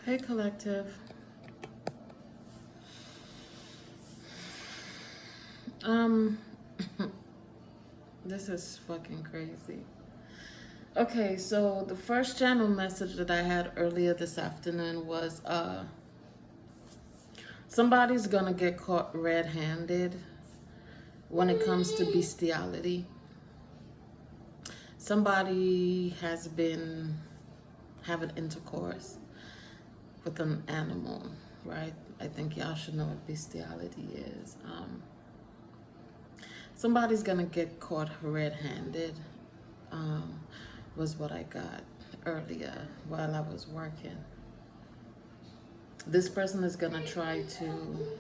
Hey, collective. Um, this is fucking crazy. Okay, so the first channel message that I had earlier this afternoon was somebody's gonna get caught red-handed when it comes to bestiality. Somebody has been having intercourse with an animal, right? I think y'all should know what bestiality is. Somebody's gonna get caught red-handed, um, was what I got earlier while I was working. This person is gonna try to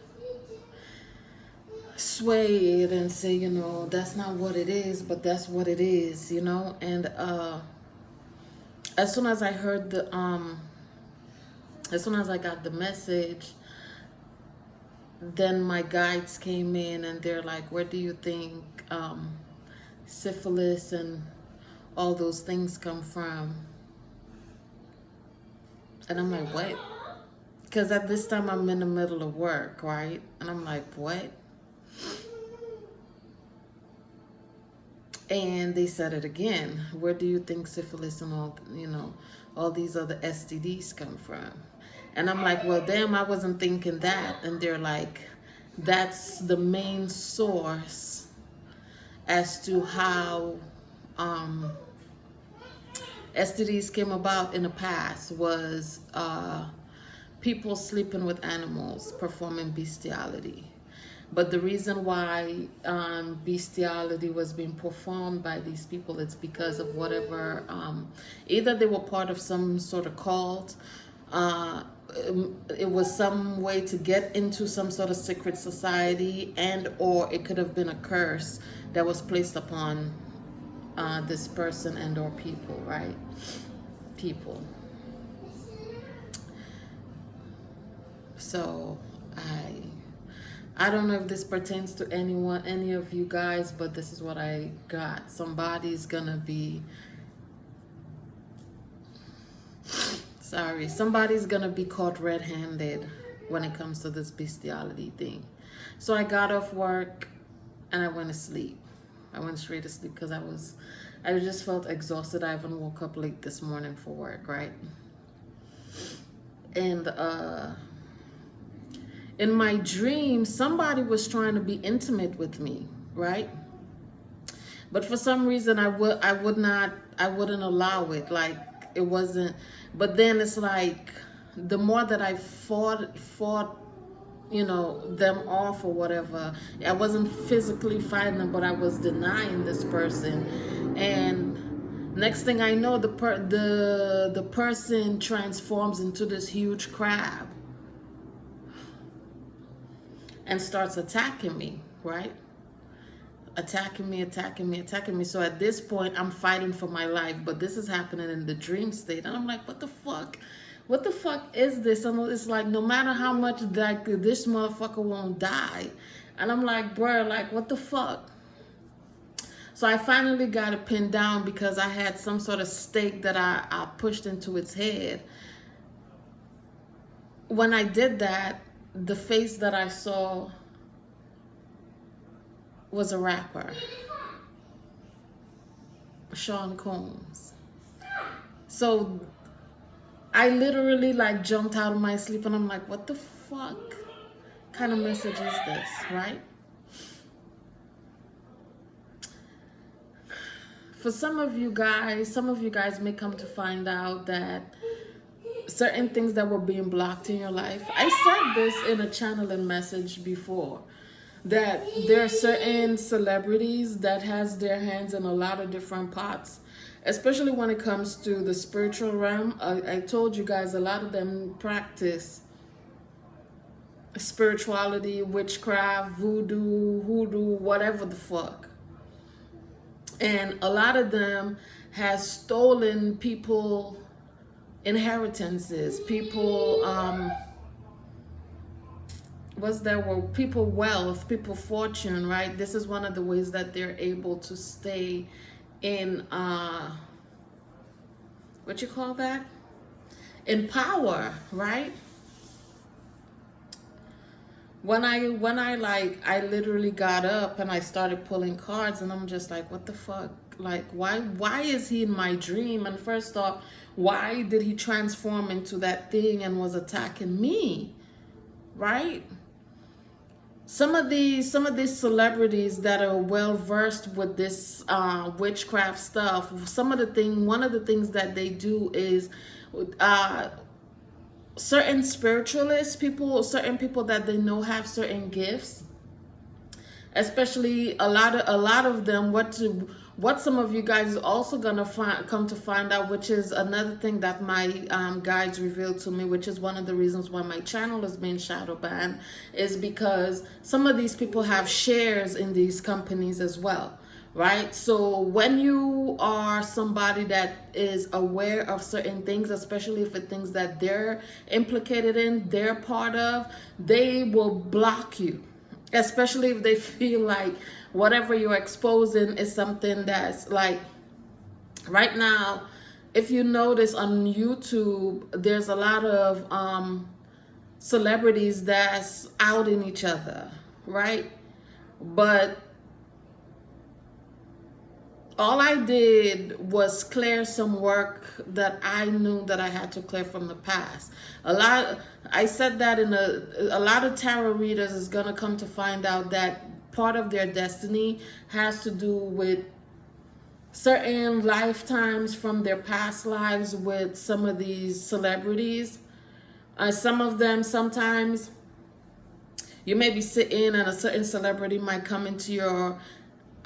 sway it and say, that's not what it is, but that's what it is, And as soon as I heard as soon as I got the message, then my guides came in and they're like, where do you think syphilis and all those things come from? And I'm like, what? Because at this time I'm in the middle of work, right? And I'm like, what? And they said it again. Where do you think syphilis and all these other STDs come from? And I'm like, well, damn, I wasn't thinking that. And they're like, that's the main source as to how STDs came about in the past was people sleeping with animals, performing bestiality. But the reason why bestiality was being performed by these people, it's because of whatever, either they were part of some sort of cult, it was some way to get into some sort of secret society, and or it could have been a curse that was placed upon this person and or people, right? People. So I don't know if this pertains to any of you guys, but this is what I got. Somebody's gonna be caught red-handed when it comes to this bestiality thing. So I got off work and I went to sleep. I went straight to sleep because I just felt exhausted. I even woke up late this morning for work, right? And in my dream, somebody was trying to be intimate with me, right? But for some reason, I wouldn't allow it. Like, it wasn't. But then it's like, the more that I fought, them off or whatever. I wasn't physically fighting them, but I was denying this person. And next thing I know, the person transforms into this huge crab and starts attacking me, right? Attacking me. So at this point, I'm fighting for my life, but this is happening in the dream state. And I'm like, what the fuck? What the fuck is this? And it's like, no matter how much that this motherfucker won't die. And I'm like, bro, like, what the fuck? So I finally got it pinned down because I had some sort of stake that I pushed into its head. When I did that, the face that I saw was a rapper, Sean Combs. So I literally like jumped out of my sleep and I'm like, what the fuck kind of message is this, right? For some of you guys may come to find out that certain things that were being blocked in your life. I said this in a channeling message before, that there are certain celebrities that has their hands in a lot of different pots, especially when it comes to the spiritual realm. I told you guys a lot of them practice spirituality, witchcraft, voodoo, hoodoo, whatever the fuck. And a lot of them has stolen people inheritances, people people wealth, people fortune, right? This is one of the ways that they're able to stay in what you call that, in power, right? When I like, I literally got up and I started pulling cards, and I'm just like, what the fuck? Like, why is he in my dream? And first off, why did he transform into that thing and was attacking me? Right? Some of these celebrities that are well versed with this witchcraft stuff, one of the things that they do is uh certain spiritualists, certain people that they know have certain gifts, especially a lot of them, what some of you guys is also gonna come to find out, which is another thing that my guides revealed to me, which is one of the reasons why my channel is being shadow banned, is because some of these people have shares in these companies as well, right? So when you are somebody that is aware of certain things, especially if it's things that they're implicated in, they're part of, they will block you, especially if they feel like whatever you're exposing is something that's like, right now, if you notice on YouTube, there's a lot of celebrities that's outing each other, right? But all I did was clear some work that I knew that I had to clear from the past. I said that in a lot of tarot readers is gonna come to find out that part of their destiny has to do with certain lifetimes from their past lives with some of these celebrities. Some of them, sometimes you may be sitting and a certain celebrity might come into your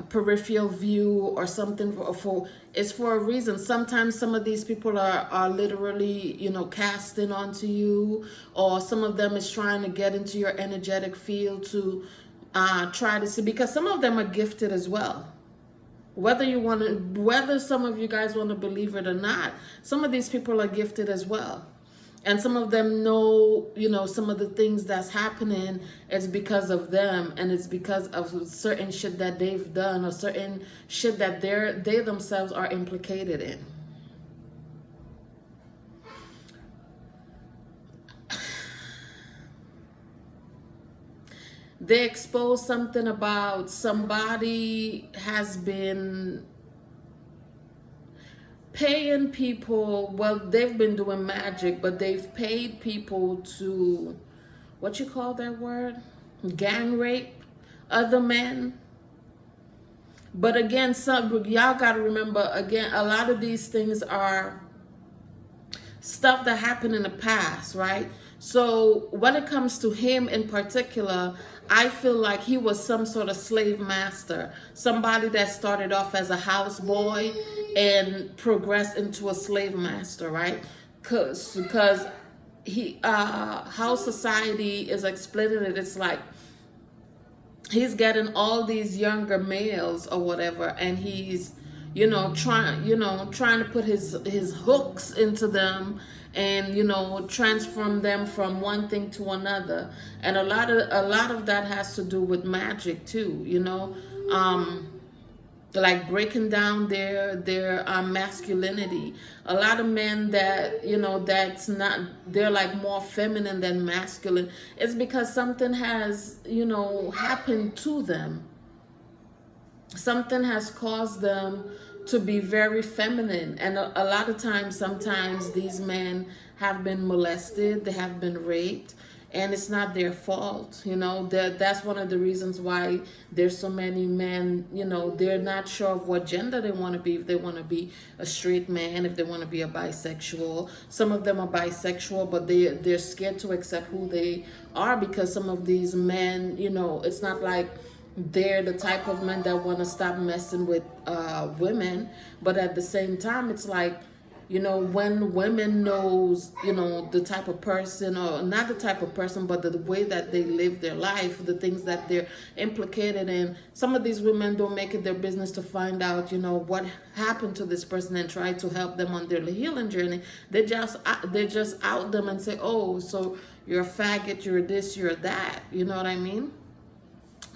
peripheral view or something it's for a reason. Sometimes some of these people are literally, casting onto you, or some of them is trying to get into your energetic field to try to see, because some of them are gifted as well. Whether some of you guys want to believe it or not, some of these people are gifted as well. And some of them know, some of the things that's happening is because of them, and it's because of certain shit that they've done, or certain shit that they themselves are implicated in. They expose something about somebody has been paying people. Well, they've been doing magic, but they've paid people to, what you call that word, gang rape other men. But again, y'all gotta remember, again, a lot of these things are stuff that happened in the past, right? So when it comes to him in particular, I feel like he was some sort of slave master, somebody that started off as a houseboy and progressed into a slave master, right? Because he how society is explaining it, it's like he's getting all these younger males or whatever, and he's trying to put his hooks into them, and transform them from one thing to another. And a lot of that has to do with magic too, like breaking down their masculinity. A lot of men that that's not, they're like more feminine than masculine. It's because something has happened to them. Something has caused them to be very feminine. And a lot of times, sometimes these men have been molested, they have been raped, and it's not their fault. That's one of the reasons why there's so many men, they're not sure of what gender they want to be, if they want to be a straight man, if they want to be a bisexual. Some of them are bisexual, but they're scared to accept who they are, because some of these men, it's not like they're the type of men that want to stop messing with women. But at the same time, it's like, when women knows, the type of person, or not the type of person, but the way that they live their life, the things that they're implicated in. Some of these women don't make it their business to find out, what happened to this person and try to help them on their healing journey. They just out them and say, oh, so you're a faggot, you're this, you're that. You know what I mean?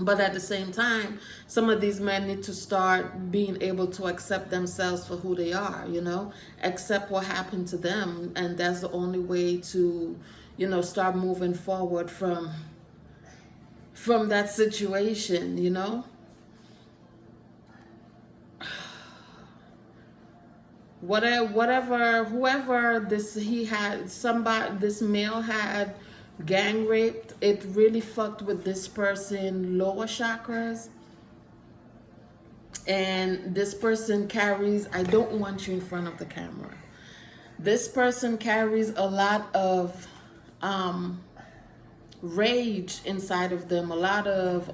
But at the same time, some of these men need to start being able to accept themselves for who they are, you know, accept what happened to them. And that's the only way to, you know, start moving forward from that situation, you know. Whatever, whoever this male had gang raped, it really fucked with this person lower chakras. And this person carries, I don't want you in front of the camera, this person carries a lot of rage inside of them, a lot of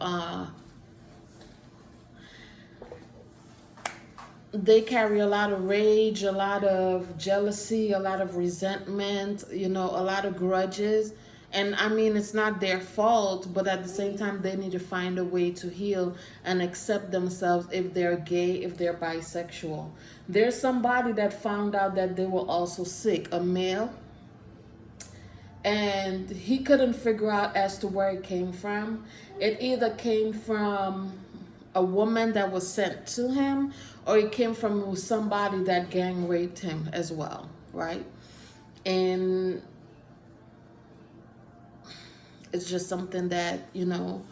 they carry a lot of rage, a lot of jealousy, a lot of resentment, you know, a lot of grudges. And I mean, it's not their fault, but at the same time, they need to find a way to heal and accept themselves if they're gay, if they're bisexual. There's somebody that found out that they were also sick, a male, and he couldn't figure out as to where it came from. It either came from a woman that was sent to him, or it came from somebody that gang raped him as well, right? And it's just something that, you know,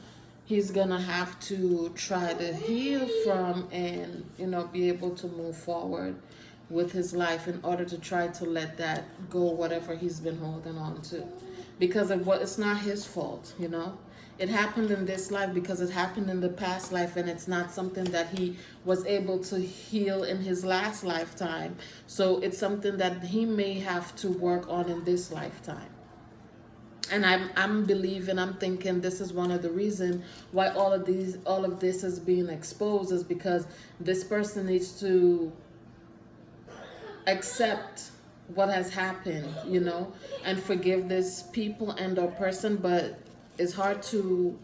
he's gonna have to try to heal from, and, you know, be able to move forward with his life in order to try to let that go, whatever he's been holding on to, because of what, it's not his fault, you know. It happened in this life because it happened in the past life, and it's not something that he was able to heal in his last lifetime. So it's something that he may have to work on in this lifetime. And I'm believing, I'm thinking this is one of the reasons why all of this is being exposed, is because this person needs to accept what has happened, you know, and forgive this people and or person. But it's hard to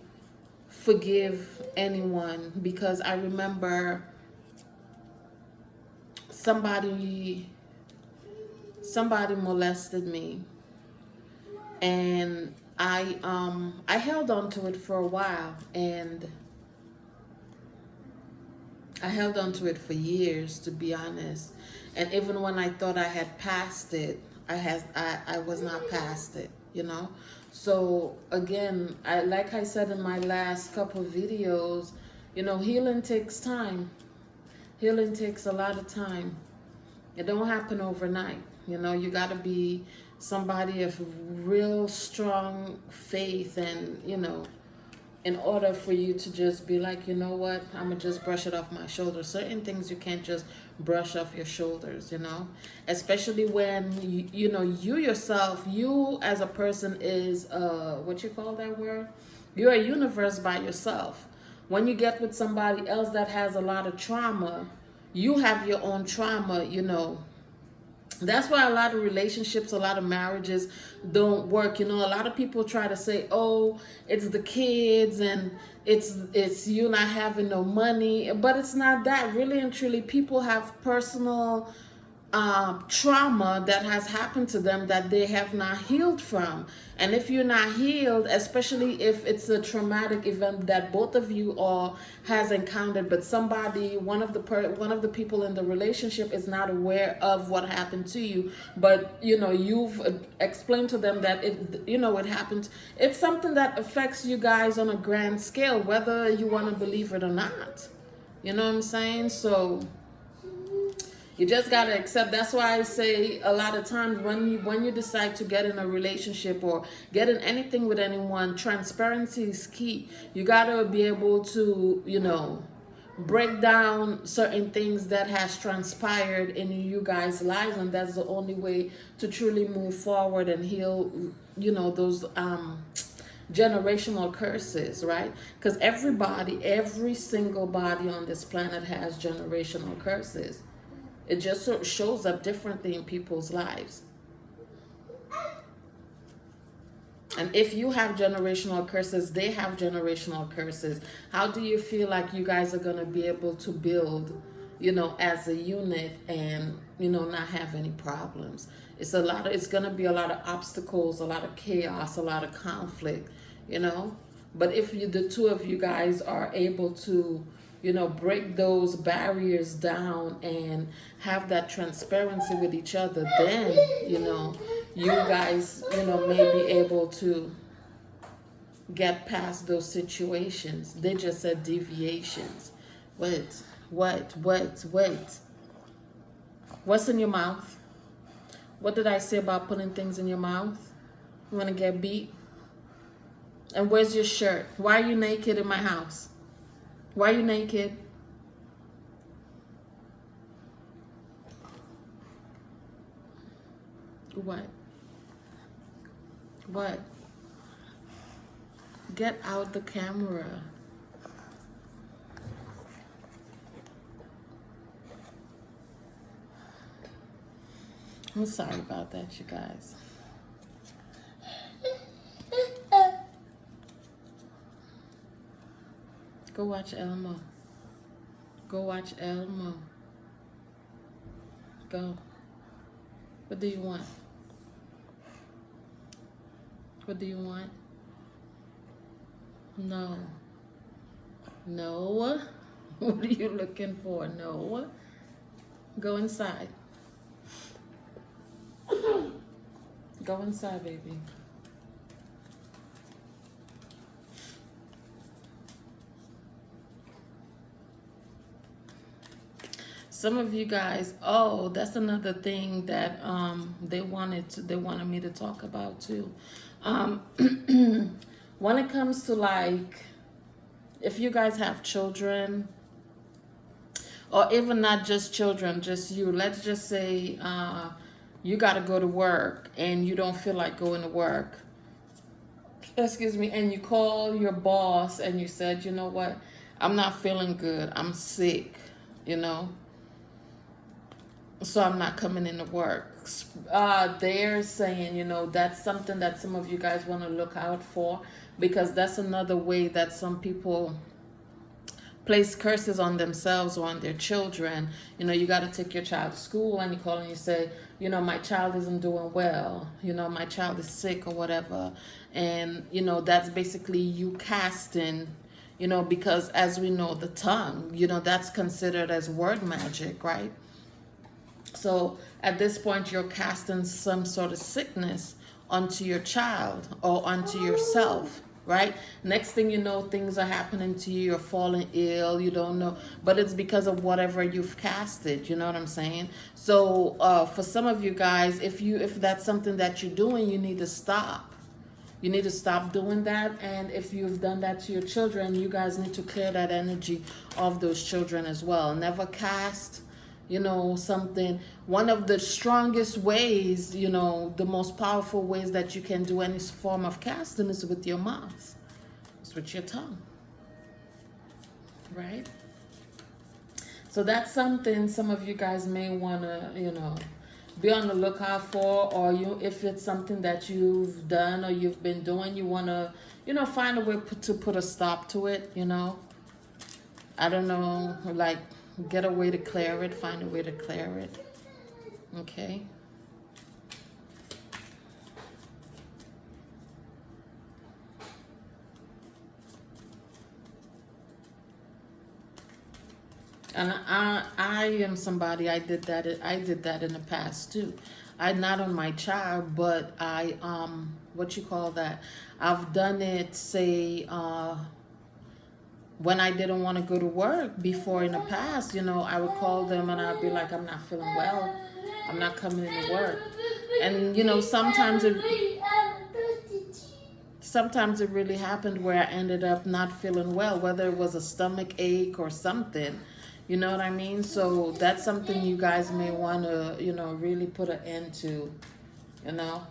forgive anyone, because I remember somebody molested me, and I held on to it for a while, and I held on to it for years, to be honest. And even when I thought I had passed it, I was not past it, you know. So again, like I said in my last couple of videos, you know, healing takes time. Healing takes a lot of time. It don't happen overnight. You know, you got to be somebody of real strong faith, and, you know, in order for you to just be like, you know what, I'm gonna just brush it off my shoulders. Certain things you can't just brush off your shoulders, you know, especially when you know, you yourself, you as a person is what you call that word, you're a universe by yourself. When you get with somebody else that has a lot of trauma, you have your own trauma, you know. That's why a lot of relationships, a lot of marriages don't work. You know, a lot of people try to say, oh, it's the kids, and it's you not having no money. But it's not that. Really and truly, people have personal trauma that has happened to them that they have not healed from. And if you're not healed, especially if it's a traumatic event that both of you all has encountered, but somebody, one of the people in the relationship is not aware of what happened to you, but, you know, you've explained to them that it, you know, it happened. It's something that affects you guys on a grand scale, whether you want to believe it or not. You know what I'm saying? So you just gotta accept. That's why I say a lot of times when you decide to get in a relationship or get in anything with anyone, transparency is key. You gotta be able to, you know, break down certain things that has transpired in you guys' lives, and that's the only way to truly move forward and heal, you know, those generational curses, right? Because every single body on this planet has generational curses. It just sort of shows up differently in people's lives. And if you have generational curses, they have generational curses. How do you feel like you guys are going to be able to build, you know, as a unit and, you know, not have any problems? It's going to be a lot of obstacles, a lot of chaos, a lot of conflict, you know? But if you, the two of you guys are able to, you know, break those barriers down and have that transparency with each other, then, you know, you guys, you know, may be able to get past those situations. They just said deviations. Wait, wait. What's in your mouth? What did I say about putting things in your mouth? You want to get beat? And where's your shirt? Why are you naked in my house? Why are you naked? What? What? Get out the camera. I'm sorry about that, you guys. Go watch Elmo. Go watch Elmo. Go. What do you want? What do you want? No. No. What are you looking for? No. Go inside. Go inside, baby. Some of you guys, oh, that's another thing that they wanted me to talk about too. When it comes to, like, if you guys have children, or even not just children, just you, let's just say you got to go to work and you don't feel like going to work, excuse me, and you call your boss and you said, you know what, I'm not feeling good, I'm sick, you know, so I'm not coming into work. They're saying, you know, that's something that some of you guys want to look out for, because that's another way that some people place curses on themselves or on their children. You know, you got to take your child to school and you call and you say, you know, my child isn't doing well, you know, my child is sick or whatever. And, you know, that's basically you casting, you know, because as we know, the tongue, you know, that's considered as word magic, right? So at this point, you're casting some sort of sickness onto your child or onto yourself, right? Next thing you know, things are happening to you, you're falling ill, you don't know, but it's because of whatever you've casted, you know what I'm saying? So for some of you guys, if that's something that you're doing, you need to stop. You need to stop doing that. And if you've done that to your children, you guys need to clear that energy of those children as well. Never cast, you know, something. One of the strongest ways, you know, the most powerful ways that you can do any form of casting is with your mouth. It's with your tongue, right? So that's something some of you guys may want to, you know, be on the lookout for, or if it's something that you've done or you've been doing, you want to, you know, find a way to put a stop to it, you know. I don't know, like, get a way to clear it, find a way to clear it. Okay. And I am somebody, I did that in the past too. I, not on my child, but I what you call that? I've done it, say when I didn't want to go to work before in the past, you know, I would call them and I'd be like, I'm not feeling well, I'm not coming into work. And you know, sometimes it really happened where I ended up not feeling well, whether it was a stomach ache or something. You know what I mean? So that's something you guys may want to, you know, really put an end to, you know.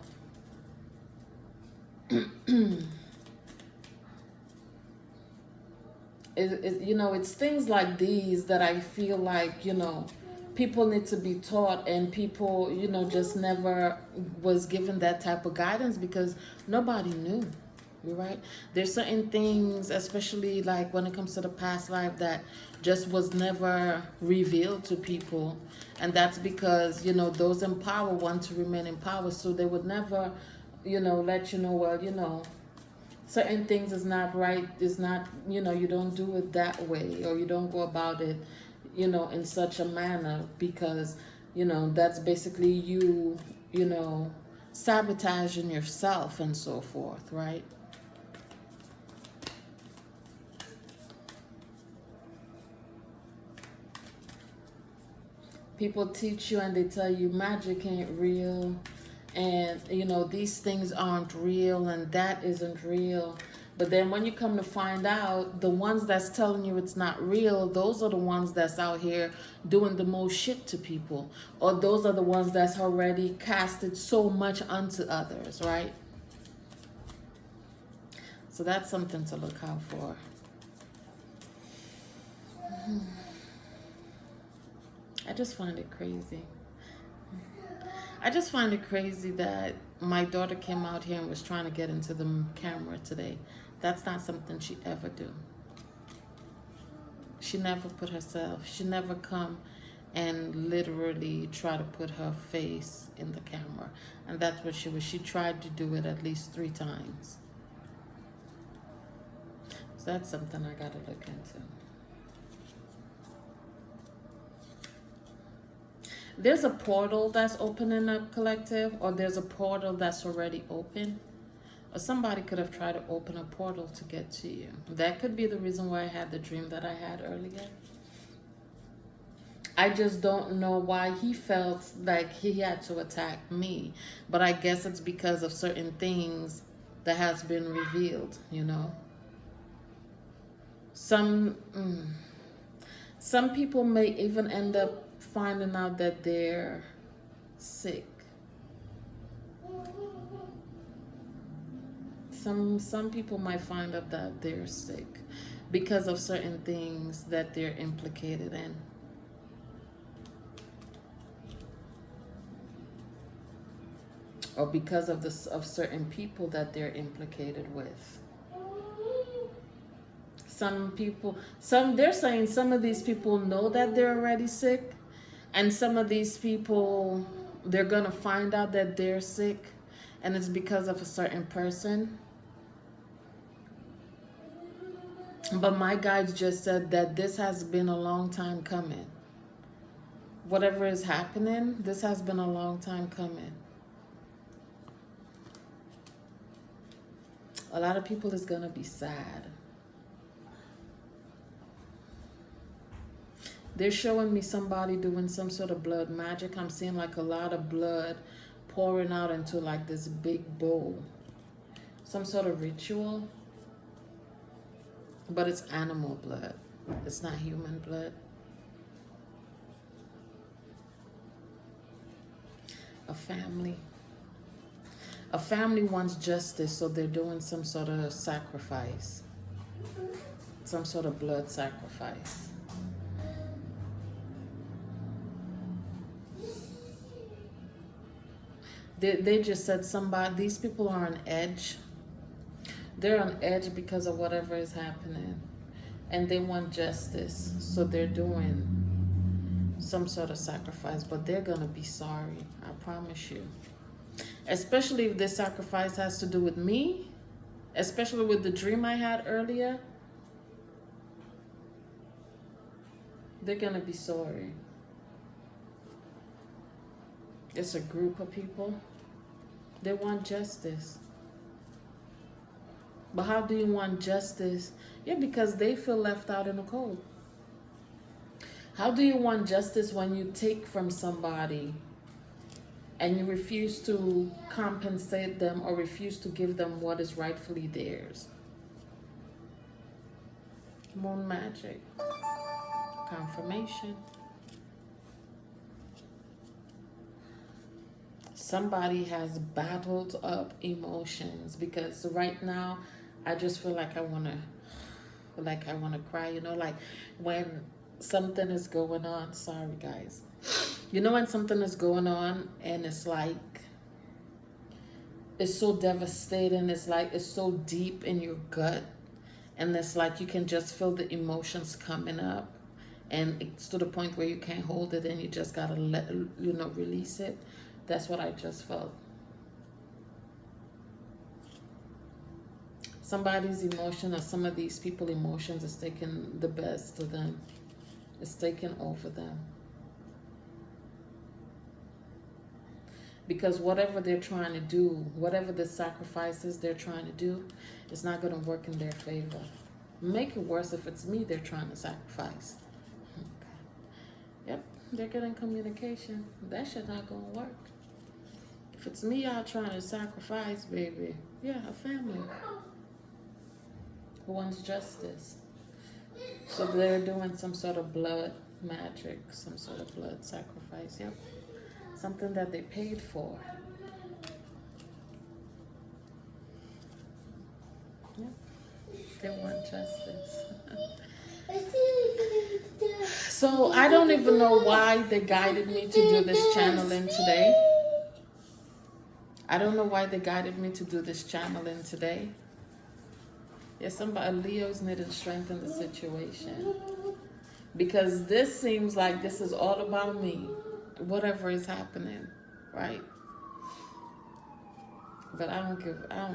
You know, it's things like these that I feel like, you know, people need to be taught, and people, you know, just never was given that type of guidance because nobody knew. You're right. There's certain things, especially like when it comes to the past life, that just was never revealed to people. And that's because, you know, those in power want to remain in power. So they would never, you know, let you know, well, you know, certain things is not right, is not, you don't do it that way, or you don't go about it, in such a manner, because, that's basically you, you know, sabotaging yourself and so forth, right? People teach you and they tell you magic ain't real, and these things aren't real and that isn't real. But then when you come to find out, the ones that's telling you it's not real, those are the ones that's out here doing the most shit to people, or those are the ones that's already casted so much onto others, right? So that's something to look out for. I just find it crazy. I just find it crazy that my daughter came out here and was trying to get into the camera today. That's not something she'd ever do. She never put herself, she never come and literally try to put her face in the camera. And that's what she was. She tried to do it at least 3 times. So that's something I gotta look into. There's a portal that's opening up, collective, or there's a portal that's already open. Or somebody could have tried to open a portal to get to you. That could be the reason why I had the dream that I had earlier. I just don't know why he felt like he had to attack me. But I guess it's because of certain things that has been revealed, Some people may even end up finding out that they're sick. Some people might find out that they're sick because of certain things that they're implicated in. Or because of certain people that they're implicated with. They're saying some of these people know that they're already sick, and some of these people, they're gonna find out that they're sick, and it's because of a certain person. But my guides just said that this has been a long time coming. Whatever is happening, this has been a long time coming. A lot of people is gonna be sad. They're showing me somebody doing some sort of blood magic. I'm seeing like a lot of blood pouring out into like this big bowl. Some sort of ritual. But it's animal blood. It's not human blood. A family wants justice, so they're doing some sort of sacrifice. Some sort of blood sacrifice. They just said these people are on edge. They're on edge because of whatever is happening. And they want justice. So they're doing some sort of sacrifice. But they're going to be sorry. I promise you. Especially if this sacrifice has to do with me. Especially with the dream I had earlier. They're going to be sorry. It's a group of people. They want justice. But how do you want justice? Yeah, because they feel left out in the cold. How do you want justice when you take from somebody and you refuse to compensate them or refuse to give them what is rightfully theirs? Moon magic. Confirmation. Somebody has bottled up emotions, because right now I just feel like I want to cry, like when something is going on. Sorry guys. When something is going on and it's like, it's so devastating, it's like it's so deep in your gut, and it's like you can just feel the emotions coming up, and it's to the point where you can't hold it and you just gotta release it. That's what I just felt. Somebody's emotion or some of these people emotions is taking the best of them. It's taking over them. Because whatever they're trying to do, whatever the sacrifices they're trying to do, it's not going to work in their favor. Make it worse if it's me they're trying to sacrifice. Okay. Yep, they're getting communication. That shit not going to work. If it's me y'all trying to sacrifice, baby, yeah, a family who wants justice. So they're doing some sort of blood magic, some sort of blood sacrifice. Yep. Something that they paid for. Yep. They want justice. So I don't even know why they guided me to do this channeling today. I don't know why they guided me to do this channeling today. Yeah, somebody, Leo's needing strength in the situation. Because this seems like this is all about me. Whatever is happening, right? But I don't care. I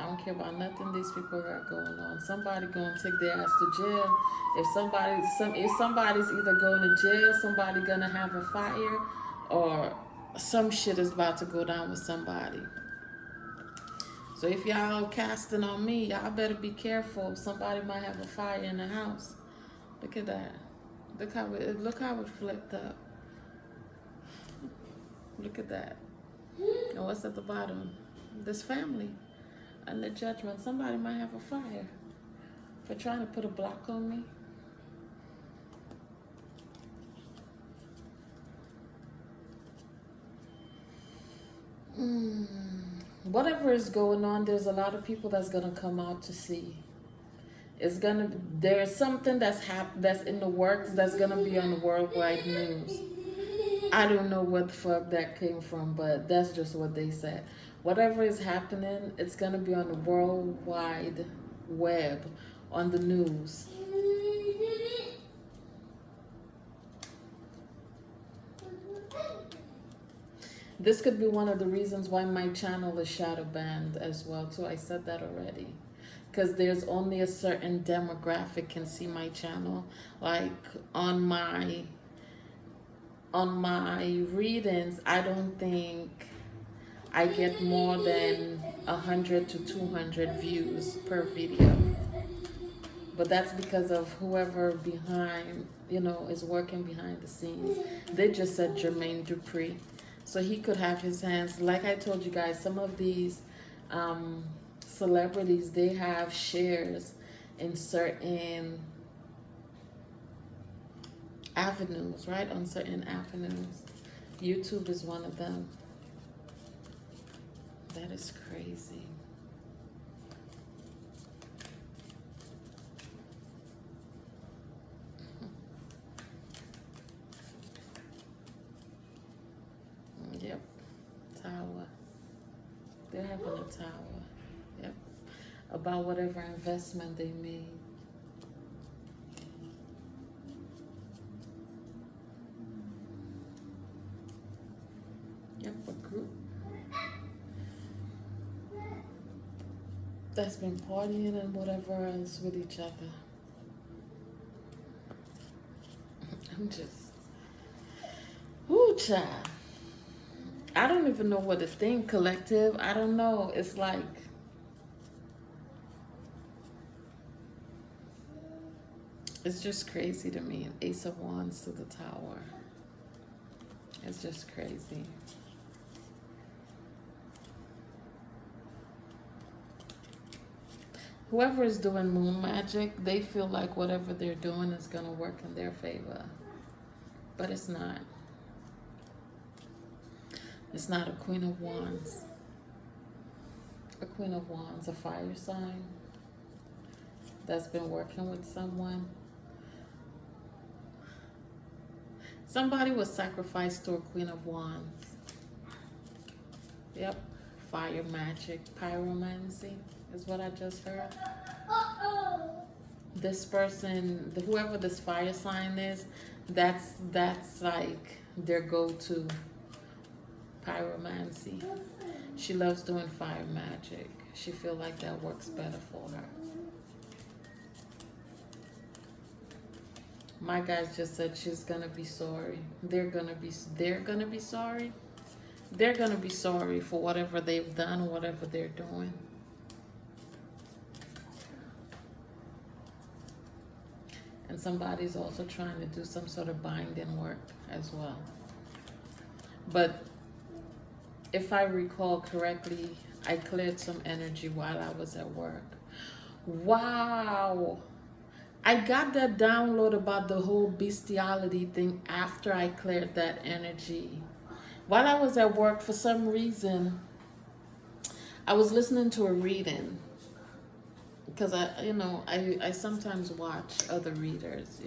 don't care about nothing these people got going on. Somebody gonna take their ass to jail. If somebody's either going to jail, somebody gonna have a fire, or some shit is about to go down with somebody. So if y'all casting on me, y'all better be careful. Somebody might have a fire in the house. Look at that. Look how it flipped up. Look at that. And what's at the bottom? This family under judgment. Somebody might have a fire for trying to put a block on me. Whatever is going on, there's a lot of people that's gonna come out to see. There's something that's in the works that's gonna be on the worldwide news. I don't know what the fuck that came from, but that's just what they said. Whatever is happening, it's gonna be on the worldwide web, on the news. This could be one of the reasons why my channel is shadow banned as well too. I said that already. Because there's only a certain demographic can see my channel. Like on my readings, I don't think I get more than 100 to 200 views per video. But that's because of whoever behind, is working behind the scenes. They just said Jermaine Dupri. So he could have his hands. Like I told you guys, some of these celebrities, they have shares in certain avenues, right? On certain avenues. YouTube is one of them. That is crazy. Yep. Tower. They're having a tower. Yep. About whatever investment they made. Yep, a group that's been partying and whatever else with each other. I'm just, ooh, child. I don't even know what to think, collective. I don't know. It's like, it's just crazy to me. Ace of Wands to the Tower. It's just crazy. Whoever is doing moon magic, they feel like whatever they're doing is going to work in their favor. But it's not. It's not a Queen of Wands. A Queen of Wands, a fire sign that's been working with someone. Somebody was sacrificed to a Queen of Wands. Yep. Fire magic, pyromancy is what I just heard. This person, whoever this fire sign is, that's like their go-to, pyromancy. She loves doing fire magic. She feel like that works better for her. My guys just said she's gonna be sorry. They're gonna be sorry. They're gonna be sorry for whatever they've done, whatever they're doing. And somebody's also trying to do some sort of binding work as well. But if I recall correctly, I cleared some energy while I was at work. Wow. I got that download about the whole bestiality thing after I cleared that energy. While I was at work, for some reason, I was listening to a reading. Because I sometimes watch other readers,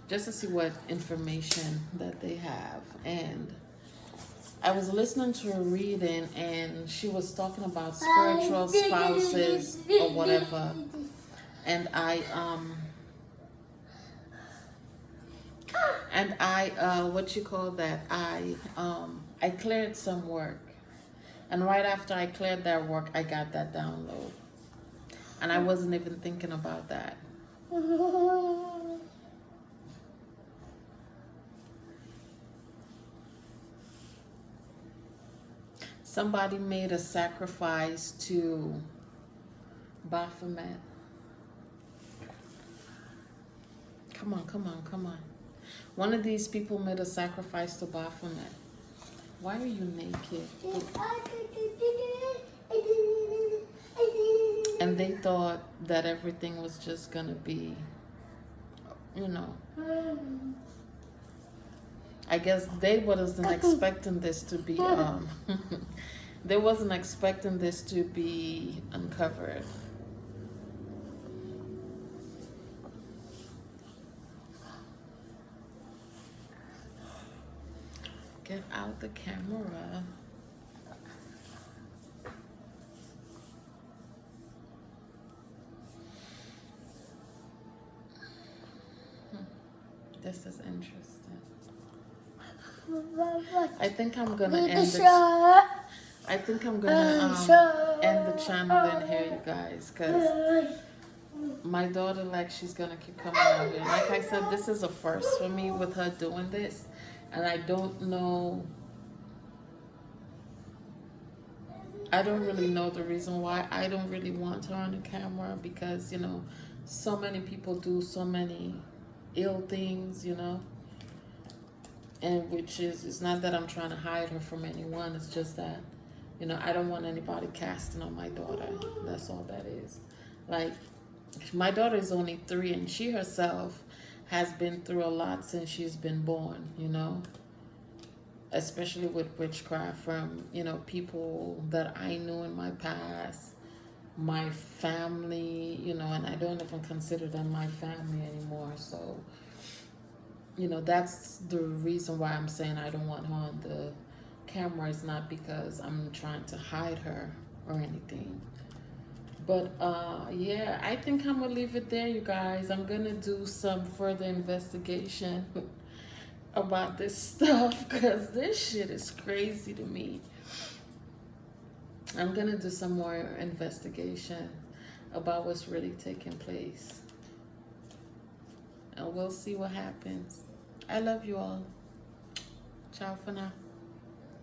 just to see what information that they have. And I was listening to a reading, and she was talking about spiritual spouses or whatever. And I I cleared some work. And right after I cleared that work, I got that download. And I wasn't even thinking about that. Somebody made a sacrifice to Baphomet. Come on. One of these people made a sacrifice to Baphomet. Why are you naked? And they thought that everything was just gonna be, I guess they wasn't expecting this to be, they wasn't expecting this to be uncovered. Get out the camera. This is interesting. I think I'm gonna end the channel in here, you guys, because my daughter, she's gonna keep coming out here. Like I said, this is a first for me with her doing this, and I don't really know the reason why. I don't really want her on the camera because, so many people do so many ill things, and it's not that I'm trying to hide her from anyone. It's just that, I don't want anybody casting on my daughter. That's all that is. Like, my daughter is only 3, and she herself has been through a lot since she's been born, especially with witchcraft from, people that I knew in my past, my family, and I don't even consider them my family anymore. So, that's the reason why I'm saying I don't want her on the camera. It's not because I'm trying to hide her or anything. But yeah, I think I'm gonna leave it there, you guys. I'm gonna do some further investigation about this stuff because this shit is crazy to me. I'm gonna do some more investigation about what's really taking place, and we'll see what happens. I love you all. Ciao for now.